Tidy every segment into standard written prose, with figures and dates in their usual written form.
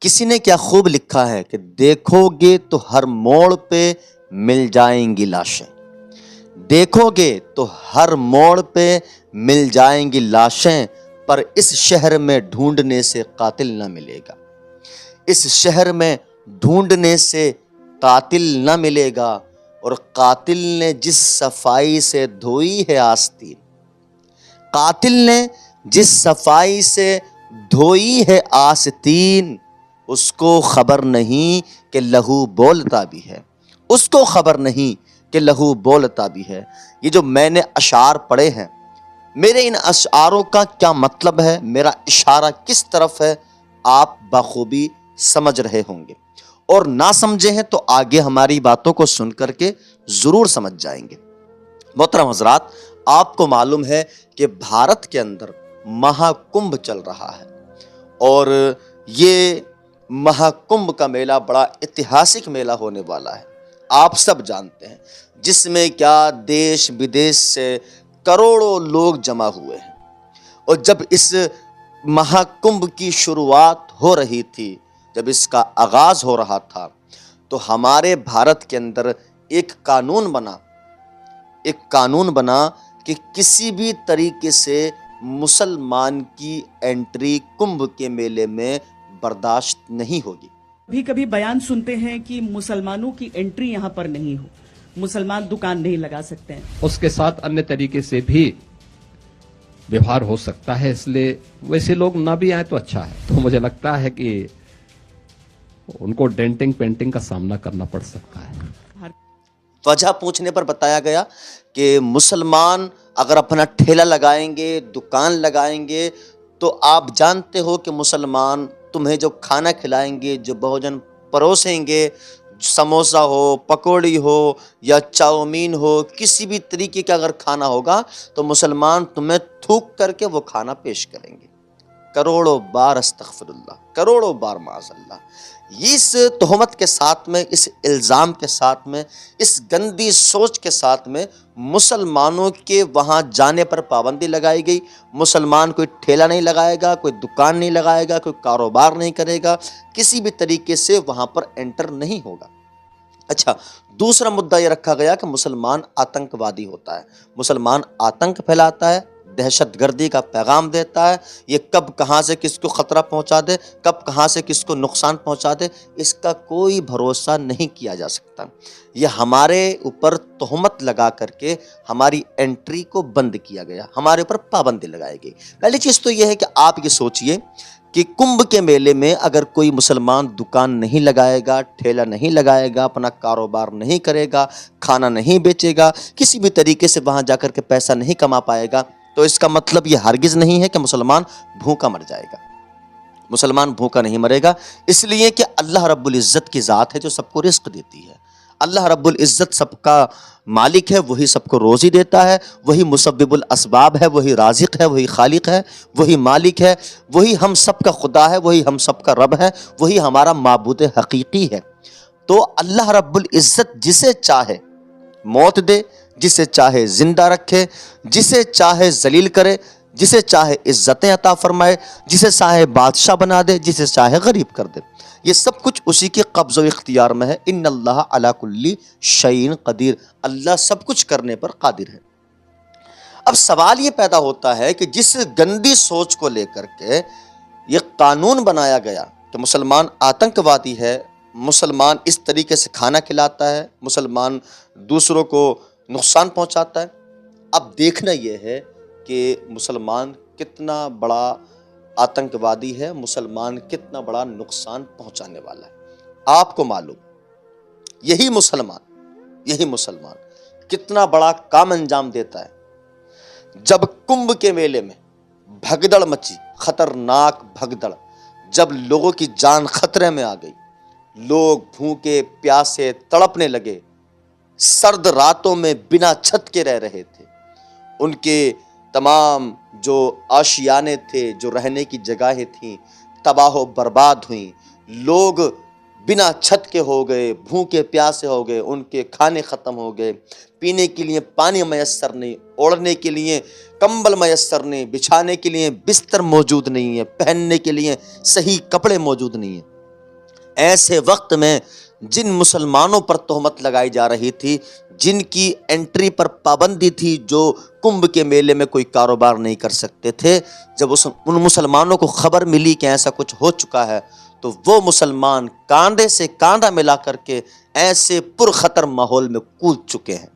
किसी ने क्या खूब लिखा है कि देखोगे तो हर मोड़ पे मिल जाएंगी लाशें। देखोगे तो हर मोड़ पे मिल जाएंगी लाशें, पर इस शहर में ढूंढने से कातिल न मिलेगा। इस शहर में ढूंढने से कातिल न मिलेगा। और कातिल ने जिस सफाई से धोई है आस्तीन, कातिल ने जिस सफाई से धोई है आस्तीन, उसको खबर नहीं कि लहू बोलता भी है। उसको खबर नहीं कि लहू बोलता भी है। ये जो मैंने अशार पढ़े हैं, मेरे इन अशारों का क्या मतलब है, मेरा इशारा किस तरफ है, आप बखूबी समझ रहे होंगे। और ना समझे हैं तो आगे हमारी बातों को सुन करके जरूर समझ जाएंगे। मोहतरम हजरात, आपको मालूम है कि भारत के अंदर महाकुंभ चल रहा है और ये महाकुंभ का मेला बड़ा ऐतिहासिक मेला होने वाला है। आप सब जानते हैं, जिसमें क्या देश विदेश से करोड़ों लोग जमा हुए हैं। और जब इस महाकुंभ की शुरुआत हो रही थी, जब इसका आगाज हो रहा था, तो हमारे भारत के अंदर एक कानून बना कि किसी भी तरीके से मुसलमान की एंट्री कुंभ के मेले में बर्दाश्त नहीं होगी। कभी कभी बयान सुनते हैं कि मुसलमानों की एंट्री यहाँ पर नहीं हो, मुसलमान दुकान नहीं लगा सकते हैं। उसके साथ अन्य तरीके से भी व्यवहार हो सकता है, इसलिए वैसे लोग ना भी आए तो अच्छा है। तो मुझे लगता है कि उनको डेंटिंग पेंटिंग का सामना करना पड़ सकता है। वजह पूछने पर बताया गया कि मुसलमान अगर अपना ठेला लगाएंगे, दुकान लगाएंगे, तो आप जानते हो कि मुसलमान तुम्हें जो खाना खिलाएंगे, जो भोजन परोसेंगे, समोसा हो, पकौड़ी हो या चाउमीन हो, किसी भी तरीके का अगर खाना होगा तो मुसलमान तुम्हें थूक करके वो खाना पेश करेंगे। करोड़ों बार अस्तगफिरुल्लाह, करोड़ों बार माज़अल्लाह। इस तोहमत के साथ में, इस इल्ज़ाम के साथ में, इस गंदी सोच के साथ में मुसलमानों के वहाँ जाने पर पाबंदी लगाई गई। मुसलमान कोई ठेला नहीं लगाएगा, कोई दुकान नहीं लगाएगा, कोई कारोबार नहीं करेगा, किसी भी तरीके से वहाँ पर एंटर नहीं होगा। अच्छा, दूसरा मुद्दा ये रखा गया कि मुसलमान आतंकवादी होता है, मुसलमान आतंक फैलाता है, दहशतगर्दी का पैगाम देता है। ये कब कहाँ से किसको ख़तरा पहुँचा दे, कब कहाँ से किसको नुकसान पहुँचा दे, इसका कोई भरोसा नहीं किया जा सकता। ये हमारे ऊपर तोहमत लगा करके हमारी एंट्री को बंद किया गया, हमारे ऊपर पाबंदी लगाई गई। पहली चीज़ तो ये है कि आप ये सोचिए कि कुंभ के मेले में अगर कोई मुसलमान दुकान नहीं लगाएगा, ठेला नहीं लगाएगा, अपना कारोबार नहीं करेगा, खाना नहीं बेचेगा, किसी भी तरीके से वहाँ जाकर के पैसा नहीं कमा पाएगा, तो इसका मतलब ये हरगिज़ नहीं है कि मुसलमान भूखा मर जाएगा। मुसलमान भूखा नहीं मरेगा, इसलिए कि अल्लाह रब्बुल इज़्ज़त की ज़ात है जो सबको रिज़्क़ देती है। अल्लाह रब्बुल इज़्ज़त सबका मालिक है, वही सबको रोज़ी देता है, वही मुसब्बिबुल असबाब है, वही राज़िक़ है, वही खालिक है, वही मालिक है, वही हम सबका खुदा है, वही हम सबका रब है, वही हमारा माबूद हकीकी है। तो अल्लाह रब्बुल इज़्ज़त जिसे चाहे मौत दे, जिसे चाहे जिंदा रखे, जिसे चाहे जलील करे, जिसे चाहे इज्जतें अता फरमाए, जिसे चाहे बादशाह बना दे, जिसे चाहे गरीब कर दे। ये सब कुछ उसी के कब्ज़ व इख्तियार में है। इन्नल्लाह अला कुल्ली शैइन कदीर, अल्लाह सब कुछ करने पर कादिर है। अब सवाल ये पैदा होता है कि जिस गंदी सोच को लेकर के ये कानून बनाया गया कि मुसलमान आतंकवादी है, मुसलमान इस तरीके से खाना खिलाता है, मुसलमान दूसरों को नुकसान पहुंचाता है। अब देखना यह है कि मुसलमान कितना बड़ा आतंकवादी है, मुसलमान कितना बड़ा नुकसान पहुंचाने वाला है। आपको मालूम, यही मुसलमान कितना बड़ा काम अंजाम देता है। जब कुंभ के मेले में भगदड़ मची, खतरनाक भगदड़, जब लोगों की जान खतरे में आ गई, लोग भूखे प्यासे तड़पने लगे, सर्द रातों में बिना छत के रह रहे थे, उनके तमाम जो आशियाने थे, जो रहने की जगहें थीं, तबाह बर्बाद हुई, लोग बिना छत के हो गए, भूखे प्यासे हो गए, उनके खाने ख़त्म हो गए, पीने के लिए पानी मैसर नहीं, ओढ़ने के लिए कंबल मैसर नहीं, बिछाने के लिए बिस्तर मौजूद नहीं है, पहनने के लिए सही कपड़े मौजूद नहीं है। ऐसे वक्त में जिन मुसलमानों पर तोहमत लगाई जा रही थी, जिनकी एंट्री पर पाबंदी थी, जो कुंभ के मेले में कोई कारोबार नहीं कर सकते थे, जब उन मुसलमानों को खबर मिली कि ऐसा कुछ हो चुका है, तो वो मुसलमान कांधे से कांधा मिला करके ऐसे पुरखतर माहौल में कूद चुके हैं,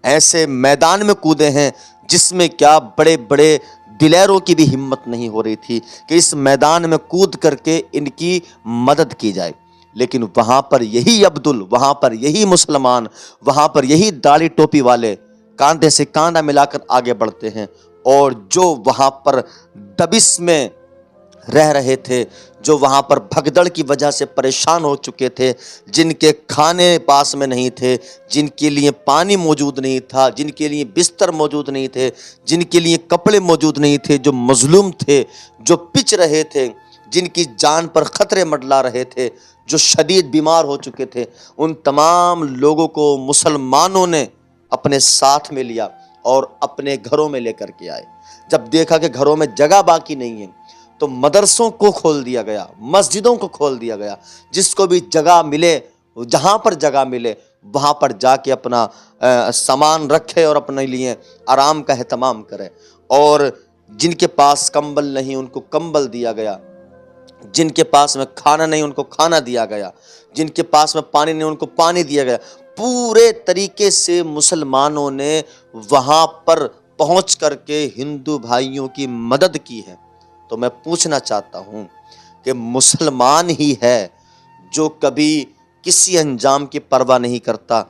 ऐसे मैदान में कूदे हैं जिसमें क्या बड़े बड़े दिलेरों की भी हिम्मत नहीं हो रही थी कि इस मैदान में कूद करके इनकी मदद की जाए। लेकिन वहां पर यही अब्दुल, वहां पर यही मुसलमान, वहां पर यही दाढ़ी टोपी वाले कांधे से कांधा मिलाकर आगे बढ़ते हैं, और जो वहां पर दबिश में रह रहे थे, जो वहां पर भगदड़ की वजह से परेशान हो चुके थे, जिनके खाने पास में नहीं थे, जिनके लिए पानी मौजूद नहीं था, जिनके लिए बिस्तर मौजूद नहीं थे, जिनके लिए कपड़े मौजूद नहीं थे, जो मजलूम थे, जो पिच रहे थे, जिनकी जान पर खतरे मंडरा रहे थे, जो शदीद बीमार हो चुके थे, उन तमाम लोगों को मुसलमानों ने अपने साथ में लिया और अपने घरों में लेकर के आए। जब देखा कि घरों में जगह बाकी नहीं है, तो मदरसों को खोल दिया गया, मस्जिदों को खोल दिया गया, जिसको भी जगह मिले, जहाँ पर जगह मिले वहाँ पर जाके अपना सामान रखे और अपने लिए आराम का एहतमाम करे। और जिनके पास कंबल नहीं उनको कंबल दिया गया, जिनके पास में खाना नहीं उनको खाना दिया गया, जिनके पास में पानी नहीं उनको पानी दिया गया। पूरे तरीके से मुसलमानों ने वहाँ पर पहुँच करके हिंदू भाइयों की मदद की है। तो मैं पूछना चाहता हूँ कि मुसलमान ही है जो कभी किसी अंजाम की परवाह नहीं करता।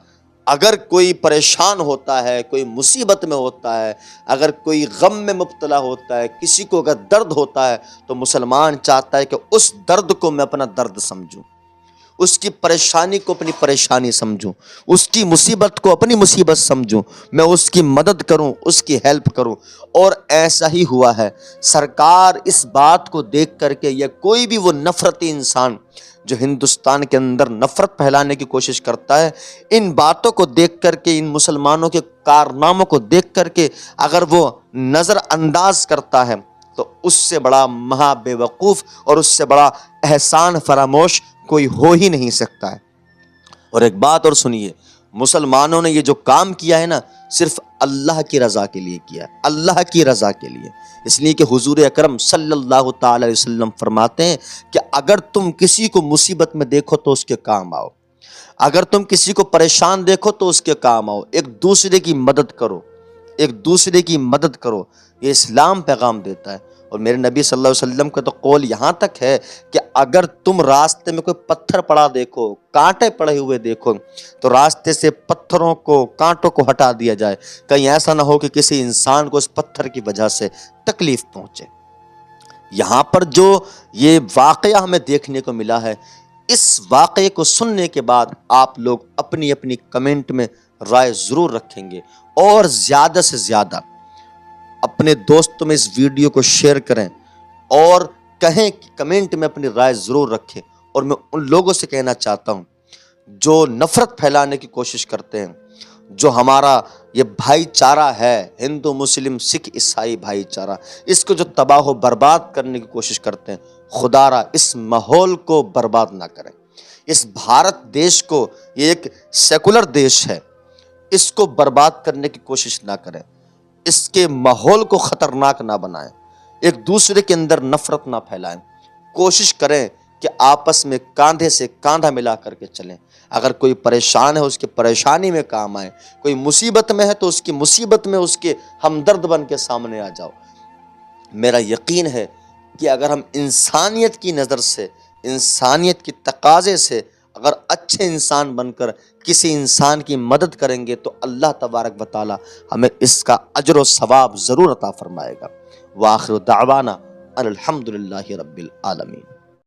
अगर कोई परेशान होता है, कोई मुसीबत में होता है, अगर कोई गम में मुब्तला होता है, किसी को अगर दर्द होता है, तो मुसलमान चाहता है कि उस दर्द को मैं अपना दर्द समझूं, उसकी परेशानी को अपनी परेशानी समझूं, उसकी मुसीबत को अपनी मुसीबत समझूं, मैं उसकी मदद करूं, उसकी हेल्प करूं। और ऐसा ही हुआ है। सरकार इस बात को देख करके, या कोई भी वो नफरती इंसान जो हिंदुस्तान के अंदर नफरत फैलाने की कोशिश करता है, इन बातों को देख करके, इन मुसलमानों के कारनामों को देख करके अगर वो नज़रअंदाज करता है, तो उससे बड़ा महा बेवकूफ़ और उससे बड़ा एहसान फरामोश कोई हो ही नहीं सकता है। और एक बात और सुनिए, मुसलमानों ने ये जो काम किया है ना, सिर्फ अल्लाह की रज़ा के लिए किया है, अल्लाह की रज़ा के लिए। इसलिए कि हुजूर अकरम सल्लल्लाहु ताला अलैहि वसल्लम फरमाते हैं कि अगर तुम किसी को मुसीबत में देखो तो उसके काम आओ, अगर तुम किसी को परेशान देखो तो उसके काम आओ, एक दूसरे की मदद करो, एक दूसरे की मदद करो। ये इस्लाम पैगाम देता है। और मेरे नबी सल्लल्लाहु अलैहि वसल्लम का तो कौल यहाँ तक है कि अगर तुम रास्ते में कोई पत्थर पड़ा देखो, कांटे पड़े हुए देखो, तो रास्ते से पत्थरों को, कांटों को हटा दिया जाए। कहीं ऐसा ना हो कि किसी इंसान को उस पत्थर की वजह से तकलीफ पहुंचे। यहाँ पर जो ये वाकया हमें देखने को मिला है, इस वाकये को सुनने के बाद आप लोग अपनी अपनी कमेंट में राय ज़रूर रखेंगे, और ज़्यादा से ज़्यादा अपने दोस्तों में इस वीडियो को शेयर करें और कहें कि कमेंट में अपनी राय ज़रूर रखें। और मैं उन लोगों से कहना चाहता हूं जो नफ़रत फैलाने की कोशिश करते हैं, जो हमारा ये भाईचारा है, हिंदू मुस्लिम सिख ईसाई भाईचारा, इसको जो तबाह बर्बाद करने की कोशिश करते हैं, खुदारा इस माहौल को बर्बाद ना करें। इस भारत देश को, ये एक सेकुलर देश है, इसको बर्बाद करने की कोशिश ना करें, इसके माहौल को ख़तरनाक ना बनाएं, एक दूसरे के अंदर नफ़रत ना फैलाएं। कोशिश करें कि आपस में कांधे से कांधा मिला करके चलें। अगर कोई परेशान है उसकी परेशानी में काम आए, कोई मुसीबत में है तो उसकी मुसीबत में उसके हमदर्द बन के सामने आ जाओ। मेरा यकीन है कि अगर हम इंसानियत की नज़र से, इंसानियत की तकाज़े से अगर अच्छे इंसान बनकर किसी इंसान की मदद करेंगे, तो अल्लाह तबारक व तआला हमें इसका अजर व सवाब ज़रूर अता फरमाएगा। व आखिर दावाना अल्हम्दुलिल्लाहि रब्बिल आलमीन।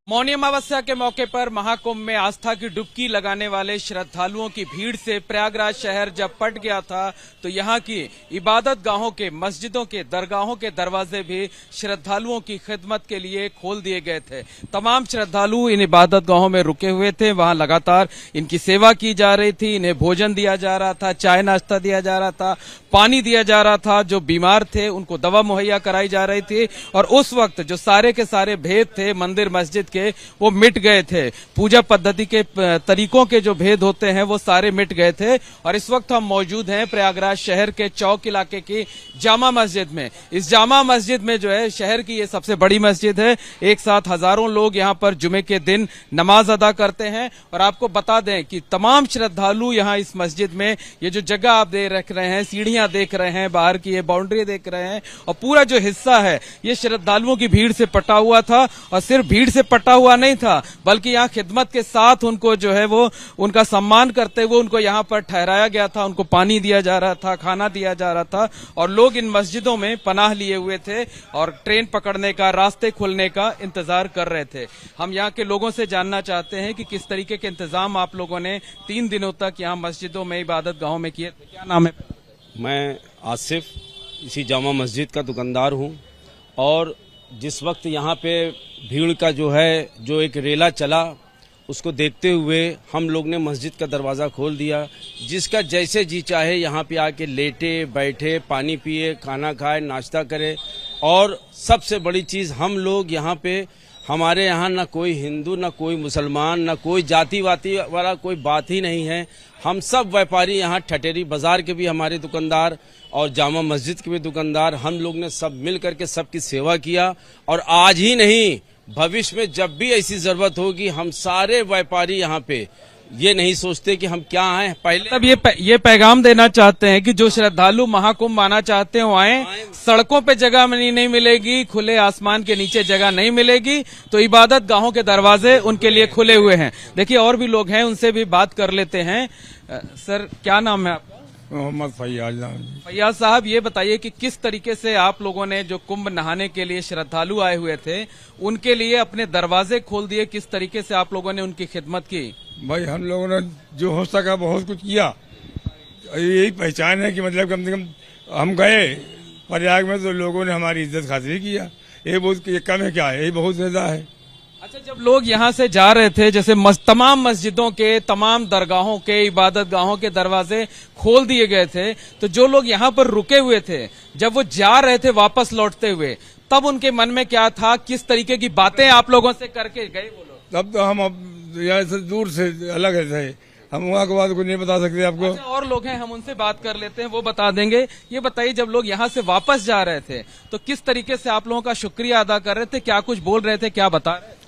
मौनी अमावस्या के मौके पर महाकुंभ में आस्था की डुबकी लगाने वाले श्रद्धालुओं की भीड़ से प्रयागराज शहर जब पट गया था, तो यहाँ की इबादत गाहों के, मस्जिदों के, दरगाहों के दरवाजे भी श्रद्धालुओं की खिदमत के लिए खोल दिए गए थे। तमाम श्रद्धालु इन इबादत गाहों में रुके हुए थे, वहां लगातार इनकी सेवा की जा रही थी, इन्हें भोजन दिया जा रहा था, चाय नाश्ता दिया जा रहा था, पानी दिया जा रहा था, जो बीमार थे उनको दवा मुहैया कराई जा रही थी। और उस वक्त जो सारे के सारे भेद थे मंदिर मस्जिद के वो मिट गए थे। पूजा पद्धति के तरीकों के जो भेद होते हैं वो सारे मिट गए थे। और इस वक्त हम मौजूद हैं प्रयागराज शहर के चौक इलाके की जामा मस्जिद में। इस जामा मस्जिद में जो है शहर की ये सबसे बड़ी मस्जिद है। एक साथ हजारों लोग यहाँ पर जुमे के दिन नमाज अदा करते हैं। और आपको बता दें कि तमाम श्रद्धालु यहाँ इस मस्जिद में, ये जो जगह आप देख रहे हैं, सीढ़ियां देख रहे हैं, बाहर की ये बाउंड्री देख रहे हैं, और पूरा जो हिस्सा है ये श्रद्धालुओं की भीड़ से पटा हुआ था। और सिर्फ भीड़ से पटा हुआ नहीं था, बल्कि यहाँ खिदमत के साथ उनको जो है वो उनका सम्मान करते हुए उनको यहाँ पर ठहराया गया था। उनको पानी दिया जा रहा था, खाना दिया जा रहा था, और लोग इन मस्जिदों में पनाह लिए हुए थे और ट्रेन पकड़ने का, रास्ते खुलने का इंतजार कर रहे थे। हम यहाँ के लोगों से जानना चाहते हैं कि किस तरीके के इंतजाम आप लोगों ने 3 दिनों तक यहाँ मस्जिदों में, इबादत गाहों में किए। क्या नाम है? मैं आसिफ इसी जामा मस्जिद का दुकानदार हूँ। और जिस वक्त यहाँ पे भीड़ का जो एक रेला चला, उसको देखते हुए हम लोग ने मस्जिद का दरवाज़ा खोल दिया। जिसका जैसे जी चाहे यहाँ पे आके लेटे बैठे, पानी पिए, खाना खाए, नाश्ता करे। और सबसे बड़ी चीज़, हम लोग यहाँ पे, हमारे यहाँ ना कोई हिंदू, ना कोई मुसलमान, ना कोई जाति वाती वाला कोई बात ही नहीं है। हम सब व्यापारी यहाँ ठटेरी बाजार के भी हमारे दुकानदार और जामा मस्जिद के भी दुकानदार, हम लोग ने सब मिल करके सबकी सेवा किया। और आज ही नहीं, भविष्य में जब भी ऐसी जरूरत होगी, हम सारे व्यापारी यहाँ पे ये नहीं सोचते कि हम क्या हैं। पहले तब ये पैगाम देना चाहते हैं कि जो श्रद्धालु महाकुंभ आना चाहते हो आए। सड़कों पे जगह नहीं मिलेगी, खुले आसमान के नीचे जगह नहीं मिलेगी, तो इबादत गाहों के दरवाजे उनके लिए खुले हुए हैं। देखिए और भी लोग हैं, उनसे भी बात कर लेते हैं। सर क्या नाम है आपका? मोहम्मद फैयाज नाम। फैयाज साहब, ये बताइए कि किस तरीके से आप लोगों ने जो कुंभ नहाने के लिए श्रद्धालु आए हुए थे उनके लिए अपने दरवाजे खोल दिए, किस तरीके से आप लोगों ने उनकी खिदमत की? भाई हम लोगों ने जो हो सका बहुत कुछ किया। यही पहचान है कि मतलब कम से कम हम गए प्रयाग में तो लोगों ने हमारी इज्जत खातिर किया। ये बहुत कम है क्या है, यही बहुत ज्यादा है। अच्छा, जब लोग यहाँ से जा रहे थे, जैसे तमाम मस्जिदों के, तमाम दरगाहों के, इबादत गाहों के दरवाजे खोल दिए गए थे, तो जो लोग यहाँ पर रुके हुए थे, जब वो जा रहे थे वापस लौटते हुए, तब उनके मन में क्या था? किस तरीके की बातें आप लोगों से करके गए वो लोग? तब तो हम अब यहाँ से दूर से अलग थे, हम वहाँ के बाद कुछ नहीं बता सकते आपको। अच्छा, और लोग हैं, हम उनसे बात कर लेते हैं, वो बता देंगे। ये बताइए, जब लोग यहाँ से वापस जा रहे थे तो किस तरीके से आप लोगों का शुक्रिया अदा कर रहे थे? क्या कुछ बोल रहे थे, क्या बता रहे थे?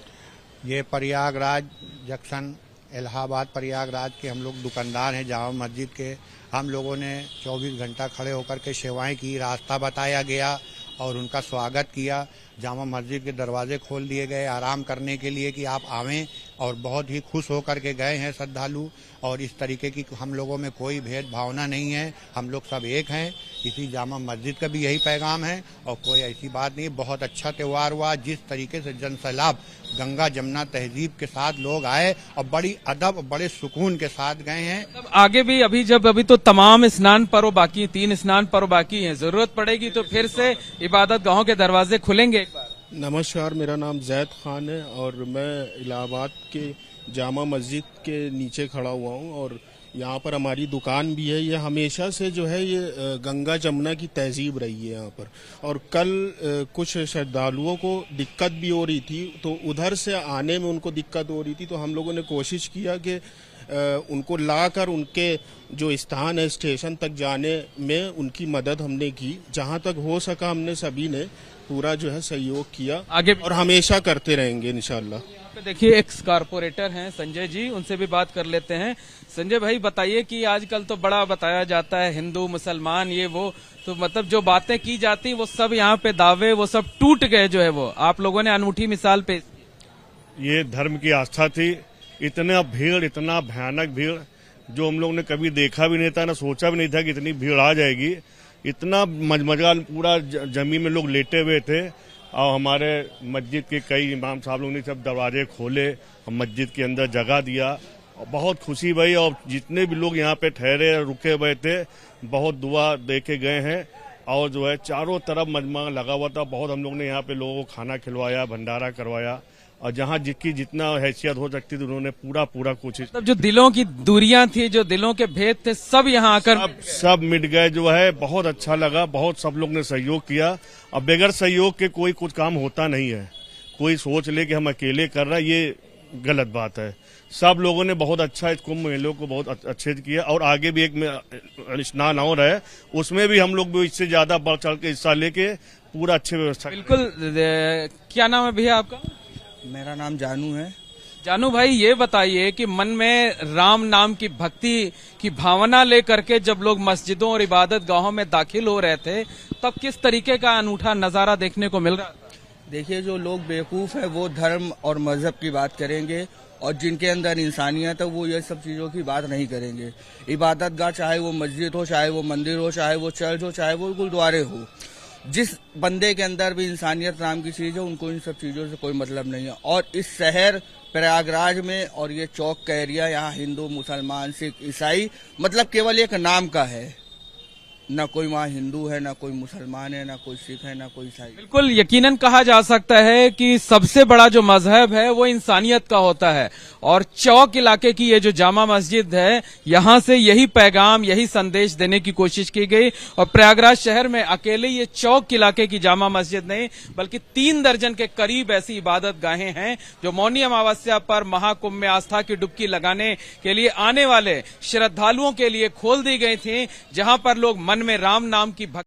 ये प्रयागराज जंक्शन, इलाहाबाद प्रयागराज के हम लोग दुकानदार हैं जामा मस्जिद के। हम लोगों ने 24 घंटा खड़े होकर के सेवाएं की, रास्ता बताया गया और उनका स्वागत किया। जामा मस्जिद के दरवाजे खोल दिए गए आराम करने के लिए कि आप आवें, और बहुत ही खुश होकर के गए हैं श्रद्धालु। और इस तरीके की हम लोगों में कोई भेद भावना नहीं है, हम लोग सब एक हैं। इसी जामा मस्जिद का भी यही पैगाम है और कोई ऐसी बात नहीं। बहुत अच्छा त्यौहार हुआ, जिस तरीके से जन सैलाब गंगा जमुना तहजीब के साथ लोग आए और बड़ी अदब, बड़े सुकून के साथ गए हैं। आगे भी अभी तो तमाम स्नान पर्व बाकी, 3 स्नान पर्व बाकी हैं, जरूरत पड़ेगी तो फिर से इबादत गाहों के दरवाजे खुलेंगे एक बार। नमस्कार, मेरा नाम जैद खान है और मैं इलाहाबाद के जामा मस्जिद के नीचे खड़ा हुआ हूँ और यहाँ पर हमारी दुकान भी है। ये हमेशा से जो है ये गंगा जमुना की तहजीब रही है यहाँ पर। और कल कुछ श्रद्धालुओं को दिक्कत भी हो रही थी, तो उधर से आने में उनको दिक्कत हो रही थी, तो हम लोगों ने कोशिश किया कि उनको लाकर उनके जो स्थान है स्टेशन तक जाने में उनकी मदद हमने की। जहाँ तक हो सका हमने सभी ने पूरा जो है सहयोग किया आगे और हमेशा करते रहेंगे इंशाल्लाह। देखिए एक्स कारपोरेटर हैं संजय जी, उनसे भी बात कर लेते हैं। संजय भाई, बताइए कि आजकल तो बड़ा बताया जाता है हिंदू मुसलमान ये वो, तो मतलब जो बातें की जाती वो सब यहाँ पे दावे वो सब टूट गए, जो है वो आप लोगों ने अनूठी मिसाल पेश की। ये धर्म की आस्था थी। इतना भीड़, इतना भयानक भीड़ जो हम लोग ने कभी देखा भी नहीं था, ना सोचा भी नहीं था कि इतनी भीड़ आ जाएगी। इतना मजमजा, पूरा जमीन में लोग लेटे हुए थे और हमारे मस्जिद के कई इमाम साहब लोग ने सब दरवाजे खोले और मस्जिद के अंदर जगह दिया और बहुत खुशी भई। और जितने भी लोग यहाँ पे ठहरे रुके हुए थे, बहुत दुआ दे के गए हैं और जो है चारों तरफ मजमा लगा हुआ था। बहुत हम लोग ने यहाँ पे लोगों को खाना खिलवाया, भंडारा करवाया और जहाँ जिसकी जितना हैसियत हो सकती थी उन्होंने पूरा कोशिश। जो दिलों की दूरियां थी, जो दिलों के भेद थे, सब यहाँ आकर सब मिट गए। जो है बहुत अच्छा लगा, बहुत सब लोग ने सहयोग किया। अब बगैर सहयोग के कोई कुछ काम होता नहीं है। कोई सोच ले कि हम अकेले कर रहे हैं, ये गलत बात है। सब लोगों ने बहुत अच्छा इस कुंभ मेले को बहुत अच्छे से किया और आगे भी एक स्नान और है, उसमें भी हम लोग भी इससे ज्यादा बढ़ चढ़ के हिस्सा लेके पूरा अच्छी व्यवस्था। बिल्कुल। क्या नाम है भैया आपका? मेरा नाम जानू है। जानू भाई, ये बताइए कि मन में राम नाम की भक्ति की भावना लेकर के जब लोग मस्जिदों और इबादत गाहों में दाखिल हो रहे थे, तब किस तरीके का अनूठा नजारा देखने को मिल रहा था? देखिए, जो लोग बेवकूफ है वो धर्म और मजहब की बात करेंगे और जिनके अंदर इंसानियत है वो ये सब चीजों की बात नहीं करेंगे। इबादत गाह चाहे वो मस्जिद हो, चाहे वो मंदिर हो, चाहे वो चर्च हो, चाहे वो गुरुद्वारे हो, जिस बंदे के अंदर भी इंसानियत नाम की चीज है उनको इन सब चीजों से कोई मतलब नहीं है। और इस शहर प्रयागराज में और ये चौक का एरिया, यहाँ हिंदू, मुसलमान, सिख, ईसाई मतलब केवल एक नाम का है। न कोई वहाँ हिंदू है, न कोई मुसलमान है, न कोई सिख है, न कोई ईसाई। बिल्कुल यकीनन कहा जा सकता है कि सबसे बड़ा जो मजहब है वो इंसानियत का होता है और चौक इलाके की ये जो जामा मस्जिद है, यहाँ से यही पैगाम, यही संदेश देने की कोशिश की गई। और प्रयागराज शहर में अकेले ये चौक इलाके की जामा मस्जिद नहीं बल्कि 3 दर्जन के करीब ऐसी इबादत गाहें हैं जो मौनी अमावस्या पर महाकुंभ में आस्था की डुबकी लगाने के लिए आने वाले श्रद्धालुओं के लिए खोल दी गई थी, जहां पर लोग मन में राम नाम की भक्ति